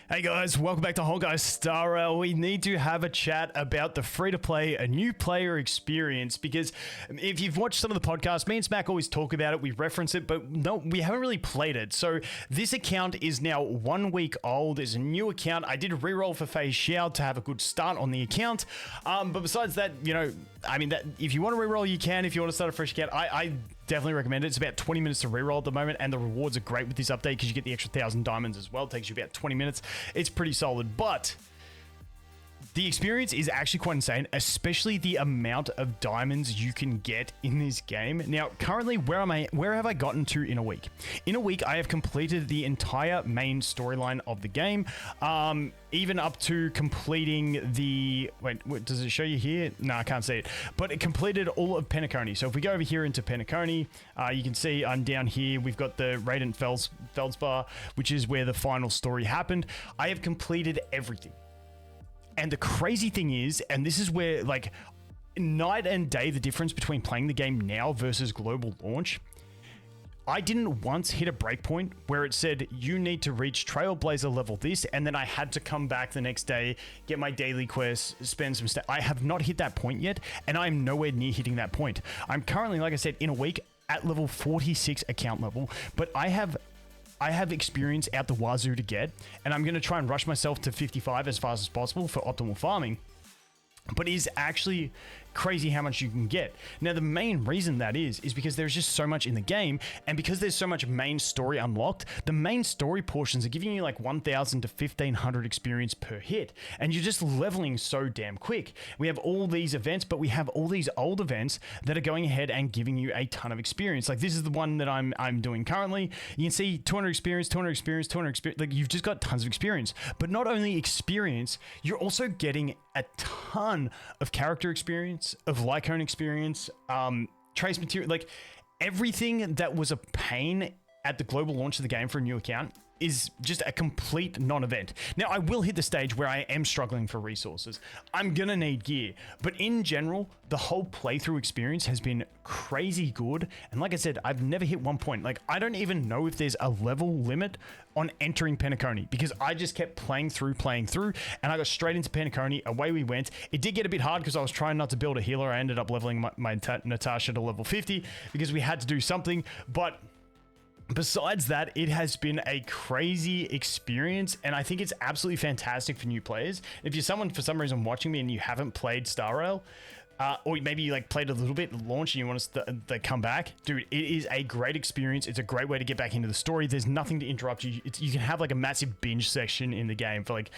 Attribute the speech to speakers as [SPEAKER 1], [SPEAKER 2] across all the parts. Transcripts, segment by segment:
[SPEAKER 1] Hey guys, welcome back to Honkai Star Rail. We need to have a chat about the free-to-play, a new player experience, because if you've watched some of the podcasts, me and Smack always talk about it, we reference it, but no, we haven't really played it. So this account is now 1 week old. It's a new account. I did a reroll for Fei Xiao to have a good start on the account. But besides that, if you want to reroll, you can. If you want to start a fresh account, I definitely recommend it. It's about 20 minutes to reroll at the moment, and the rewards are great with this update because you get the extra 1,000 diamonds as well. It takes you about 20 minutes. It's pretty solid, but the experience is actually quite insane, especially the amount of diamonds you can get in this game. Now, currently, where have I gotten to in a week? In a week, I have completed the entire main storyline of the game, even up to completing the... Wait, does it show you here? No, I can't see it. But it completed all of Penacony. So if we go over here into Penacony, you can see down here, we've got the Radiant Feldspar, which is where the final story happened. I have completed everything. And the crazy thing is, and this is where, like, night and day, the difference between playing the game now versus global launch, I didn't once hit a breakpoint where it said, you need to reach Trailblazer level this, and then I had to come back the next day, get my daily quest, spend some stuff. I have not hit that point yet, and I'm nowhere near hitting that point. I'm currently, like I said, in a week at level 46 account level, but I have experience out the wazoo to get, and I'm going to try and rush myself to 55 as fast as possible for optimal farming. But it is actually crazy how much you can get. Now, the main reason that is because there's just so much in the game, and because there's so much main story unlocked, the main story portions are giving you like 1,000 to 1,500 experience per hit, and you're just leveling so damn quick. We have all these events, but we have all these old events that are going ahead and giving you a ton of experience. Like, this is the one that I'm doing currently. You can see 200 experience, 200 experience, 200 experience. Like, you've just got tons of experience. But not only experience, you're also getting a ton of character experience, of Lycone experience, trace material, like everything that was a pain at the global launch of the game for a new account is just a complete non-event. Now, I will hit the stage where I am struggling for resources. I'm gonna need gear, but in general, the whole playthrough experience has been crazy good. And like I said, I've never hit one point. Like, I don't even know if there's a level limit on entering Penacony, because I just kept playing through, and I got straight into Penacony. Away we went. It did get a bit hard because I was trying not to build a healer. I ended up leveling my Natasha to level 50 because we had to do something, but besides that, it has been a crazy experience, and I think it's absolutely fantastic for new players. If you're someone, for some reason, watching me and you haven't played Star Rail, or maybe you like played a little bit at launch and you want to come back, dude, it is a great experience. It's a great way to get back into the story. There's nothing to interrupt you. You can have like a massive binge section in the game for like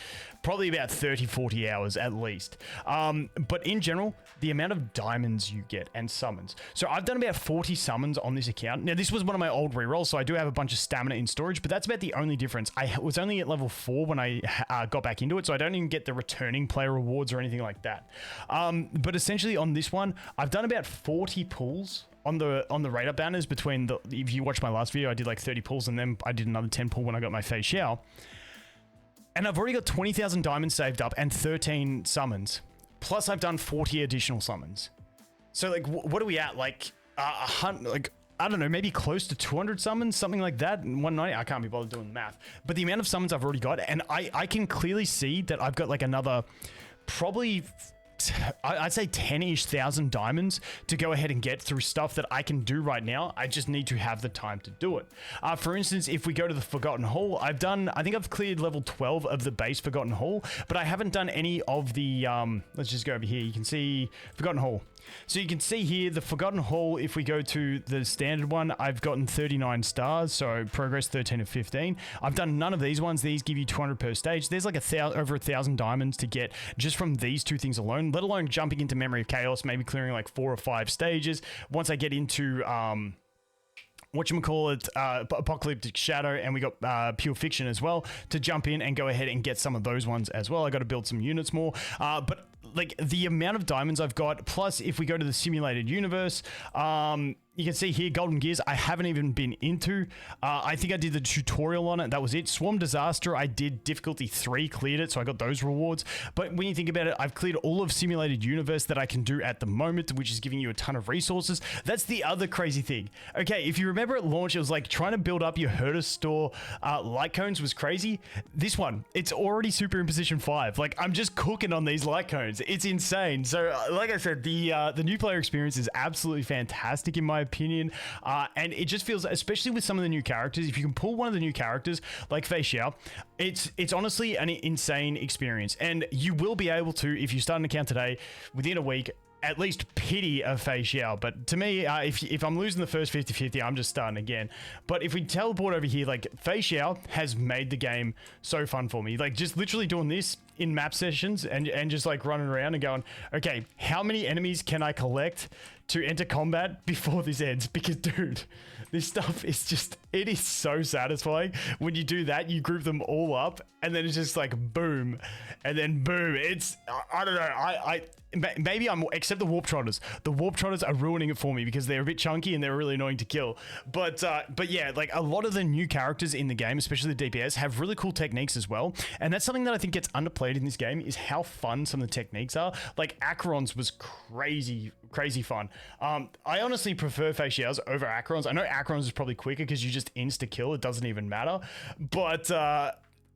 [SPEAKER 1] probably about 30-40 hours at least. But in general, the amount of diamonds you get and summons. So I've done about 40 summons on this account. Now, this was one of my old rerolls, so I do have a bunch of stamina in storage, but that's about the only difference. I was only at level 4 when I got back into it, so I don't even get the returning player rewards or anything like that. But essentially on this one, I've done about 40 pulls on the radar banners between the... If you watch my last video, I did like 30 pulls, and then I did another 10 pull when I got my Fei Xiao. And I've already got 20,000 diamonds saved up and 13 summons. Plus, I've done 40 additional summons. So, like, what are we at? Like, I don't know, maybe close to 200 summons, something like that in one night. I can't be bothered doing the math. But the amount of summons I've already got, and I can clearly see that I've got like another probably... I'd say 10-ish thousand diamonds to go ahead and get through stuff that I can do right now. I just need to have the time to do it. For instance, if we go to the Forgotten Hall, I think I've cleared level 12 of the base Forgotten Hall, but I haven't done any of the, let's just go over here. You can see Forgotten Hall. So you can see here, the Forgotten Hall, if we go to the standard one, I've gotten 39 stars, so progress 13 of 15. I've done none of these ones. These give you 200 per stage. There's like over 1,000 diamonds to get just from these two things alone, let alone jumping into Memory of Chaos, maybe clearing like 4 or 5 stages. Once I get into... Apocalyptic Shadow, and we got Pure Fiction as well to jump in and go ahead and get some of those ones as well. I got to build some units more, but like the amount of diamonds I've got, plus if we go to the simulated universe, You can see here, Golden Gears, I haven't even been into. I think I did the tutorial on it. That was it. Swarm Disaster, I did difficulty 3, cleared it, so I got those rewards. But when you think about it, I've cleared all of Simulated Universe that I can do at the moment, which is giving you a ton of resources. That's the other crazy thing. Okay, if you remember at launch, it was like trying to build up your herder store light cones was crazy. This one, it's already super in position 5. Like, I'm just cooking on these light cones. It's insane. So, like I said, the new player experience is absolutely fantastic in my opinion, and it just feels, especially with some of the new characters, if you can pull one of the new characters like Fei Xiao, it's honestly an insane experience, and you will be able to, if you start an account today, within a week, at least pity of Fei Xiao. But to me, if I'm losing the first 50-50, I'm just starting again. But if we teleport over here, like, Fei Xiao has made the game so fun for me. Like, just literally doing this in map sessions and just like running around and going, okay, how many enemies can I collect to enter combat before this ends? Because, dude, this stuff is just, it is so satisfying. When you do that, you group them all up and then it's just like boom and then boom. It's, I don't know, maybe I'm, except the Warp Trotters. The Warp Trotters are ruining it for me because they're a bit chunky and they're really annoying to kill. But yeah, like a lot of the new characters in the game, especially the DPS, have really cool techniques as well. And that's something that I think gets underplayed in this game, is how fun some of the techniques are. Like Acheron's was crazy fun. I honestly prefer Fei Xiao's over Acheron's. I know Acheron's is probably quicker because you just insta kill, it doesn't even matter. But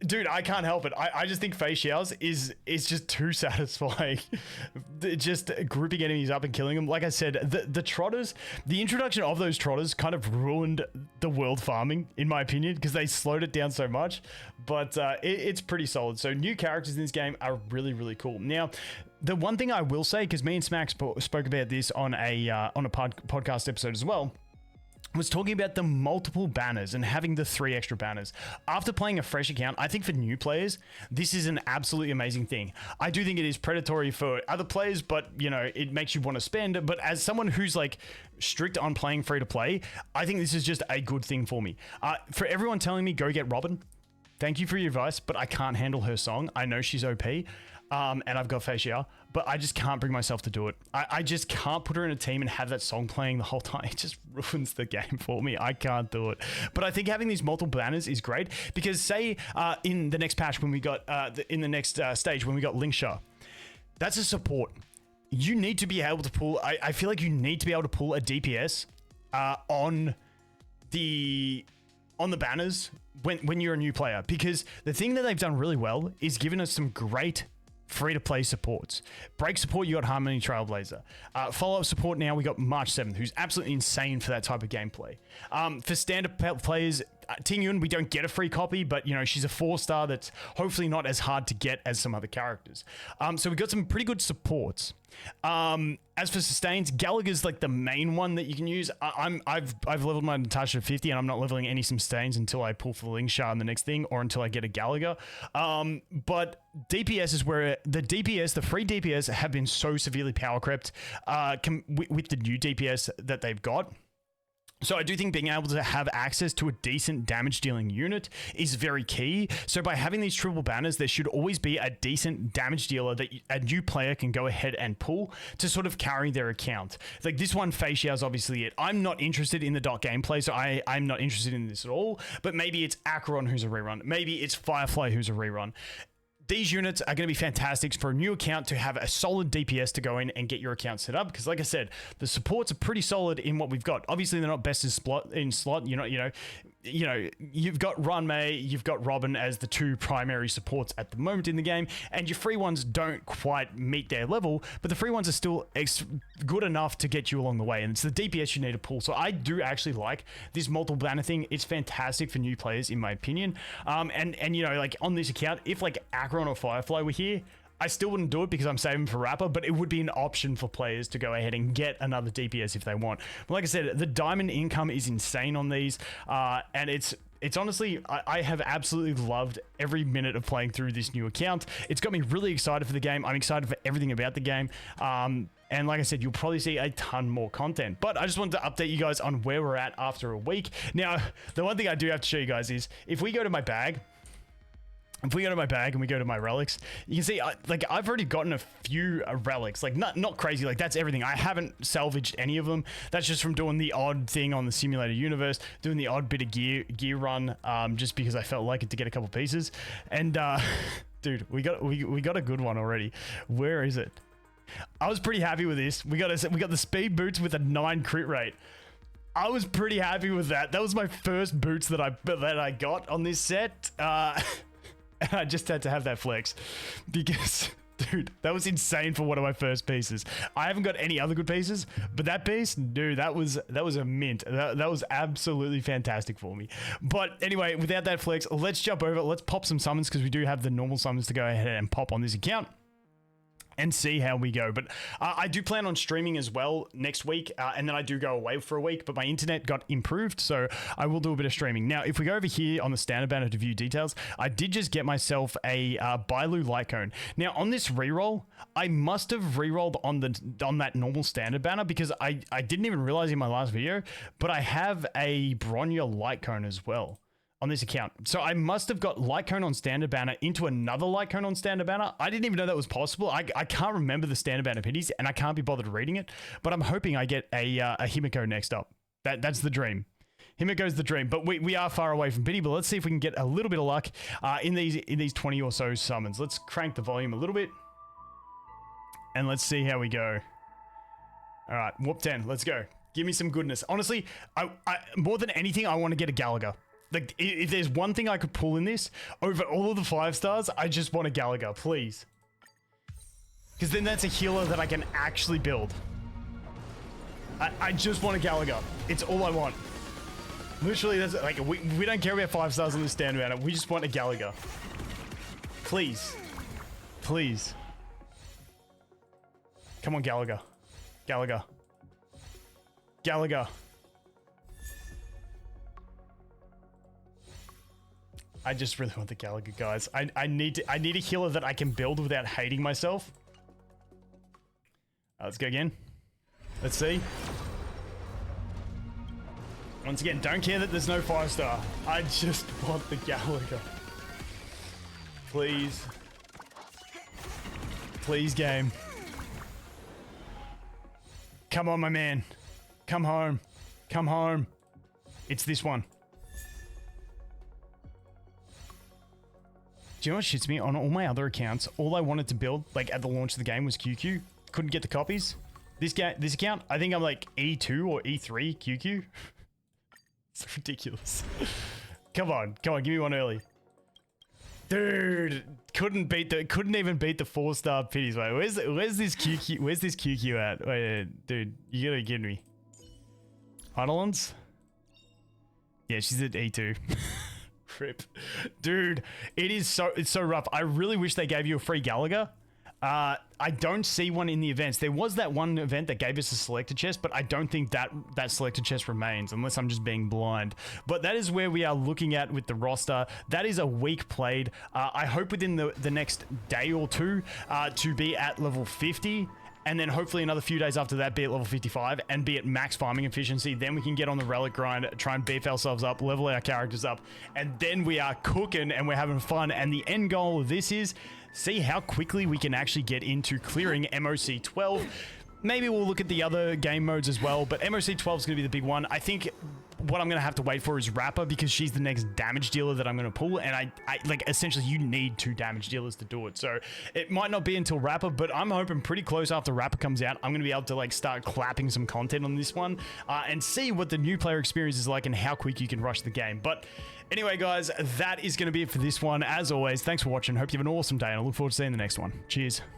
[SPEAKER 1] dude, I can't help it. I just think Fei Xiao's is just too satisfying. Just grouping enemies up and killing them. Like I said, the trotters, the introduction of those trotters kind of ruined the world farming, in my opinion, because they slowed it down so much. But it's pretty solid. So new characters in this game are really cool. Now, the one thing I will say, because me and Smack spoke about this on a podcast episode as well, was talking about the multiple banners and having the 3 extra banners. After playing a fresh account, I think for new players, this is an absolutely amazing thing. I do think it is predatory for other players, but, you know, it makes you want to spend. But as someone who's like strict on playing free to play, I think this is just a good thing for me. For everyone telling me go get Robin, thank you for your advice, but I can't handle her song. I know she's OP. And I've got Fei Xiao, but I just can't bring myself to do it. I just can't put her in a team and have that song playing the whole time. It just ruins the game for me. I can't do it. But I think having these multiple banners is great, because say in the next patch when we got, in the next stage when we got Lingsha, that's a support. You need to be able to pull, I feel like you need to be able to pull a DPS on the banners when you're a new player, because the thing that they've done really well is given us some great free-to-play supports. Break support, you got Harmony Trailblazer. Follow-up support now, we got March 7th, who's absolutely insane for that type of gameplay. For standard players, Ting Yun, we don't get a free copy, but, you know, she's a 4-star that's hopefully not as hard to get as some other characters. So we got some pretty good supports. As for sustains, Gallagher's like the main one that you can use. I've leveled my Natasha to 50, and I'm not leveling any sustains until I pull for the Lingsha in the next thing, or until I get a Gallagher. But DPS is where the free DPS have been so severely power crept with the new DPS that they've got. So I do think being able to have access to a decent damage dealing unit is very key. So by having these triple banners, there should always be a decent damage dealer that a new player can go ahead and pull to sort of carry their account. Like this one, Fei Xiao is obviously it. I'm not interested in the dot gameplay, so I'm not interested in this at all. But maybe it's Acheron who's a rerun. Maybe it's Firefly who's a rerun. These units are going to be fantastic for a new account to have a solid DPS to go in and get your account set up. Because like I said, the supports are pretty solid in what we've got. Obviously, they're not best in slot. You've got Run Mei, you've got Robin as the 2 primary supports at the moment in the game. And your free ones don't quite meet their level, but the free ones are still good enough to get you along the way. And it's the DPS you need to pull. So I do actually like this multiple banner thing. It's fantastic for new players, in my opinion. And you know, like on this account, if like Acheron or Firefly were here, I still wouldn't do it because I'm saving for Rapper, but it would be an option for players to go ahead and get another DPS if they want. But like I said, the diamond income is insane on these, and it's honestly, I have absolutely loved every minute of playing through this new account. It's got me really excited for the game. I'm excited for everything about the game. And like I said, you'll probably see a ton more content. But I just wanted to update you guys on where we're at after a week. Now, the one thing I do have to show you guys is, if we go to my bag, if we go to my bag and we go to my relics, you can see like I've already gotten a few relics, like not crazy, like that's everything. I haven't salvaged any of them. That's just from doing the odd thing on the simulator universe, doing the odd bit of gear run, just because I felt like it to get a couple pieces. And dude, we got a good one already. Where is it? I was pretty happy with this. We got the speed boots with a 9 crit rate. I was pretty happy with that. That was my first boots that I got on this set. And I just had to have that flex because, dude, that was insane for one of my first pieces. I haven't got any other good pieces, but that piece, dude, that was a mint. That was absolutely fantastic for me. But anyway, without that flex, let's jump over. Let's pop some summons because we do have the normal summons to go ahead and pop on this account and see how we go. But I do plan on streaming as well next week, and then I do go away for a week, but my internet got improved, so I will do a bit of streaming. Now, if we go over here on the standard banner to view details, I did just get myself a Bailu light cone. Now, on this reroll, I must have rerolled on that normal standard banner because I didn't even realize in my last video, but I have a Bronya light cone as well on this account. So I must have got light cone on standard banner into another light cone on standard banner. I didn't even know that was possible. I can't remember the standard banner pitties and I can't be bothered reading it, but I'm hoping I get a Himiko next up. That's the dream. Himiko's the dream, but we are far away from pity, but let's see if we can get a little bit of luck in these 20 or so summons. Let's crank the volume a little bit and let's see how we go. All right, Warp 10, let's go. Give me some goodness. Honestly, I more than anything, I want to get a Gallagher. Like, if there's one thing I could pull in this, over all of the 5 stars, I just want a Gallagher, please. Because then that's a healer that I can actually build. I just want a Gallagher. It's all I want. Literally, that's like, we don't care about 5 stars on this standard banner. We just want a Gallagher. Please. Please. Come on, Gallagher. Gallagher. Gallagher. I just really want the Gallagher, guys. I need a healer that I can build without hating myself. Let's go again. Let's see. Once again, don't care that there's no 5 star. I just want the Gallagher. Please. Please, game. Come on, my man. Come home. Come home. It's this one. Do you know what shits me? On all my other accounts, all I wanted to build, like at the launch of the game, was QQ. Couldn't get the copies. This account, I think I'm like E2 or E3 QQ. It's ridiculous. Come on, give me one early. Dude, couldn't even beat the 4-star pitties. Wait, where's this QQ? Where's this QQ at? Wait, dude, you gotta give me. Eidolons? Yeah, she's at E2. Rip. Dude, it's so rough. I really wish they gave you a free Gallagher. I don't see one in the events. There was that one event that gave us a selector chest, but I don't think that selector chest remains, unless I'm just being blind. But that is where we are looking at with the roster. That is a week played. I hope within the next day or two to be at level 50. And then hopefully another few days after that, be at level 55 and be at max farming efficiency. Then we can get on the relic grind, try and beef ourselves up, level our characters up, and then we are cooking and we're having fun. And the end goal of this is see how quickly we can actually get into clearing MOC 12. Maybe we'll look at the other game modes as well, but MOC 12 is going to be the big one. I think what I'm going to have to wait for is Rapper, because she's the next damage dealer that I'm going to pull, and I like, essentially you need 2 damage dealers to do it. So it might not be until Rapper, but I'm hoping pretty close after Rapper comes out, I'm going to be able to like start clapping some content on this one and see what the new player experience is like and how quick you can rush the game. But anyway, guys, that is going to be it for this one. As always, thanks for watching. Hope you have an awesome day, and I look forward to seeing the next one. Cheers.